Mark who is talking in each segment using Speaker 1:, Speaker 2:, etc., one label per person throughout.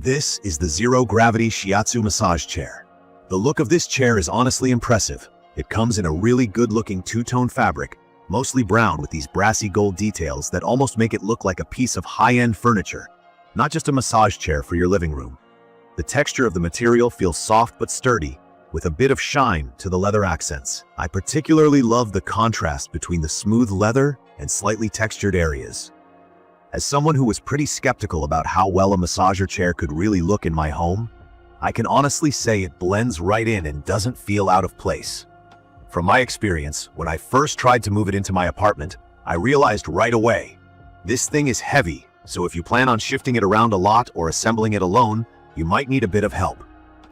Speaker 1: This is the zero-gravity Shiatsu massage chair. The look of this chair is honestly impressive. It comes in a really good-looking two-tone fabric, mostly brown with these brassy gold details that almost make it look like a piece of high-end furniture, not just a massage chair for your living room. The texture of the material feels soft but sturdy, with a bit of shine to the leather accents. I particularly love the contrast between the smooth leather and slightly textured areas. As someone who was pretty skeptical about how well a massager chair could really look in my home, I can honestly say it blends right in and doesn't feel out of place. From my experience, when I first tried to move it into my apartment, I realized right away, this thing is heavy, so if you plan on shifting it around a lot or assembling it alone, you might need a bit of help.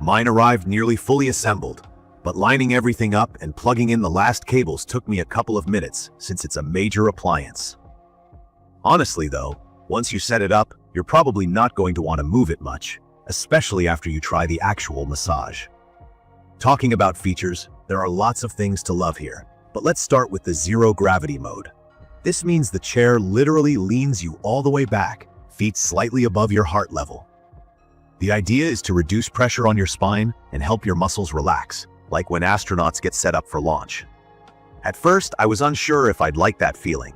Speaker 1: Mine arrived nearly fully assembled, but lining everything up and plugging in the last cables took me a couple of minutes since it's a major appliance. Honestly though, once you set it up, you're probably not going to want to move it much, especially after you try the actual massage. Talking about features, there are lots of things to love here, but let's start with the zero gravity mode. This means the chair literally leans you all the way back, feet slightly above your heart level. The idea is to reduce pressure on your spine and help your muscles relax, like when astronauts get set up for launch. At first, I was unsure if I'd like that feeling.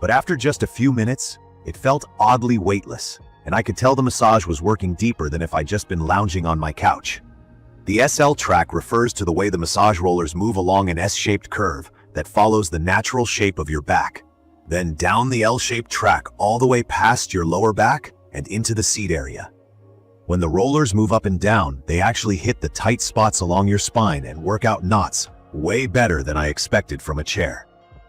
Speaker 1: But after just a few minutes, it felt oddly weightless, and I could tell the massage was working deeper than if I'd just been lounging on my couch. The SL track refers to the way the massage rollers move along an S-shaped curve that follows the natural shape of your back, then down the L-shaped track all the way past your lower back and into the seat area. When the rollers move up and down, they actually hit the tight spots along your spine and work out knots way better than I expected from a chair.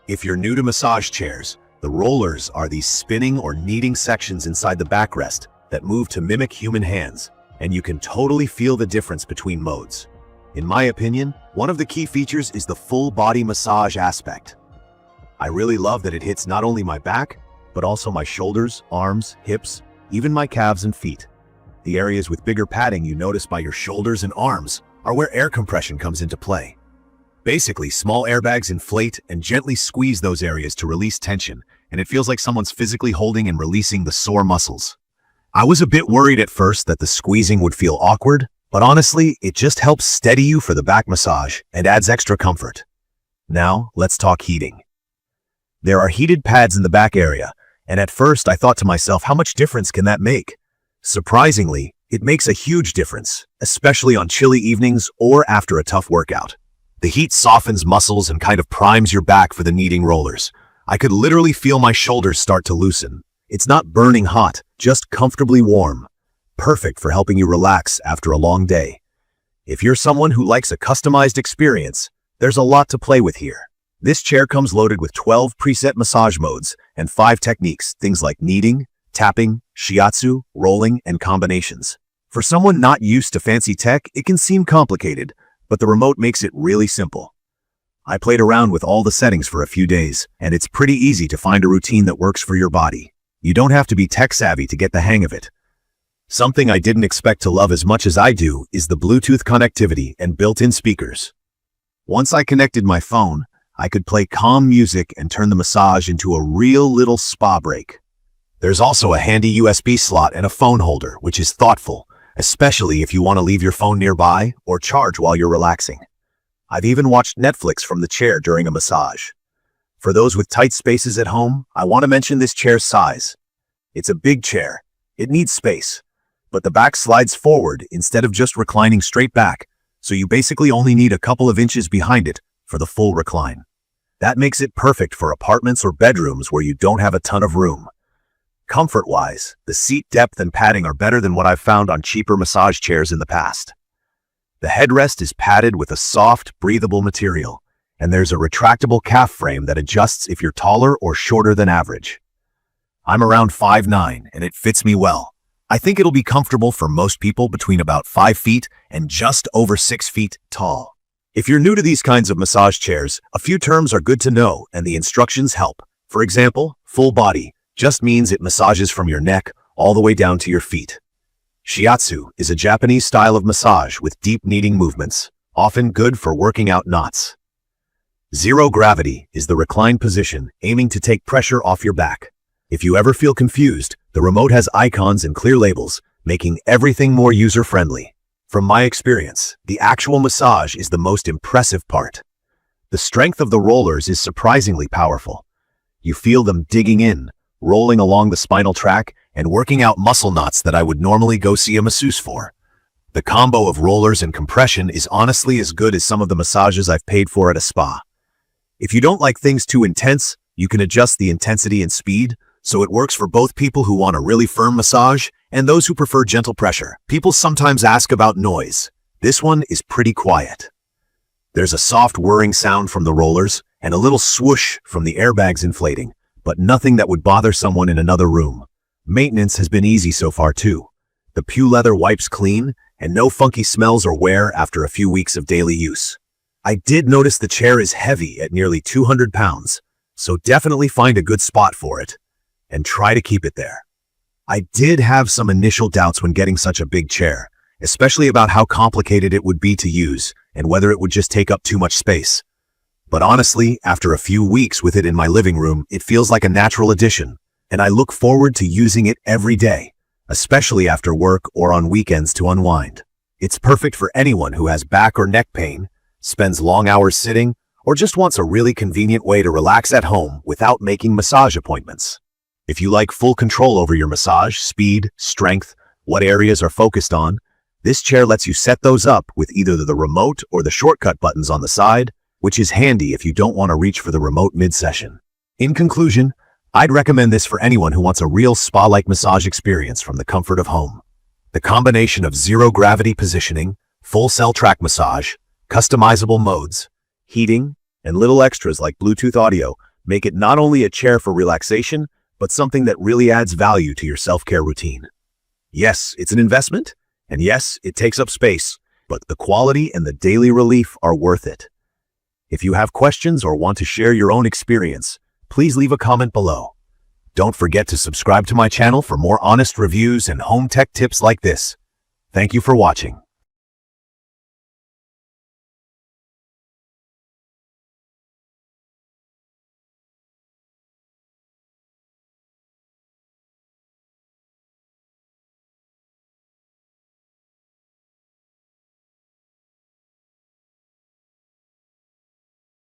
Speaker 1: If you're new to massage chairs, the rollers are these spinning or kneading sections inside the backrest that move to mimic human hands, and you can totally feel the difference between modes. In my opinion, one of the key features is the full body massage aspect. I really love that it hits not only my back, but also my shoulders, arms, hips, even my calves and feet. The areas with bigger padding you notice by your shoulders and arms are where air compression comes into play. Basically, small airbags inflate and gently squeeze those areas to release tension, and it feels like someone's physically holding and releasing the sore muscles. I was a bit worried at first that the squeezing would feel awkward, but honestly, it just helps steady you for the back massage and adds extra comfort. Now, let's talk heating. There are heated pads in the back area, and at first I thought to myself, how much difference can that make? Surprisingly, it makes a huge difference, especially on chilly evenings or after a tough workout. The heat softens muscles and kind of primes your back for the kneading rollers. I could literally feel my shoulders start to loosen. It's not burning hot, just comfortably warm. Perfect for helping you relax after a long day. If you're someone who likes a customized experience, there's a lot to play with here. This chair comes loaded with 12 preset massage modes and 5 techniques, things like kneading, tapping, shiatsu, rolling, and combinations. For someone not used to fancy tech, it can seem complicated, but the remote makes it really simple. I played around with all the settings for a few days, and it's pretty easy to find a routine that works for your body. You don't have to be tech savvy to get the hang of it. Something I didn't expect to love as much as I do is the Bluetooth connectivity and built-in speakers. Once I connected my phone, I could play calm music and turn the massage into a real little spa break. There's also a handy USB slot and a phone holder, which is thoughtful, especially if you want to leave your phone nearby or charge while you're relaxing. I've even watched Netflix from the chair during a massage. For those with tight spaces at home, I want to mention this chair's size. It's a big chair. It needs space, but the back slides forward instead of just reclining straight back, so you basically only need a couple of inches behind it for the full recline. That makes it perfect for apartments or bedrooms where you don't have a ton of room. Comfort-wise, the seat depth and padding are better than what I've found on cheaper massage chairs in the past. The headrest is padded with a soft, breathable material, and there's a retractable calf frame that adjusts if you're taller or shorter than average. I'm around 5'9", and it fits me well. I think it'll be comfortable for most people between about 5 feet and just over 6 feet tall. If you're new to these kinds of massage chairs, a few terms are good to know and the instructions help. For example, full body just means it massages from your neck all the way down to your feet. Shiatsu is a Japanese style of massage with deep kneading movements, often good for working out knots. Zero gravity is the recline position, aiming to take pressure off your back. If you ever feel confused, the remote has icons and clear labels, making everything more user-friendly. From my experience, the actual massage is the most impressive part. The strength of the rollers is surprisingly powerful. You feel them digging in, rolling along the spinal tract, and working out muscle knots that I would normally go see a masseuse for. The combo of rollers and compression is honestly as good as some of the massages I've paid for at a spa. If you don't like things too intense, you can adjust the intensity and speed, so it works for both people who want a really firm massage and those who prefer gentle pressure. People sometimes ask about noise. This one is pretty quiet. There's a soft whirring sound from the rollers and a little swoosh from the airbags inflating, but nothing that would bother someone in another room. Maintenance has been easy so far too. The Pew leather wipes clean, and no funky smells or wear after a few weeks of daily use. I did notice the chair is heavy at nearly 200 pounds, so definitely find a good spot for it, and try to keep it there. I did have some initial doubts when getting such a big chair, especially about how complicated it would be to use and whether it would just take up too much space. But honestly, after a few weeks with it in my living room, it feels like a natural addition, and I look forward to using it every day, especially after work or on weekends to unwind. It's perfect for anyone who has back or neck pain, spends long hours sitting, or just wants a really convenient way to relax at home without making massage appointments. If you like full control over your massage, speed, strength, what areas are focused on, this chair lets you set those up with either the remote or the shortcut buttons on the side, which is handy if you don't want to reach for the remote mid-session. In conclusion, I'd recommend this for anyone who wants a real spa-like massage experience from the comfort of home. The combination of zero-gravity positioning, full cell track massage, customizable modes, heating, and little extras like Bluetooth audio make it not only a chair for relaxation, but something that really adds value to your self-care routine. Yes, it's an investment, and yes, it takes up space, but the quality and the daily relief are worth it. If you have questions or want to share your own experience, please leave a comment below. Don't forget to subscribe to my channel for more honest reviews and home tech tips like this. Thank you for watching.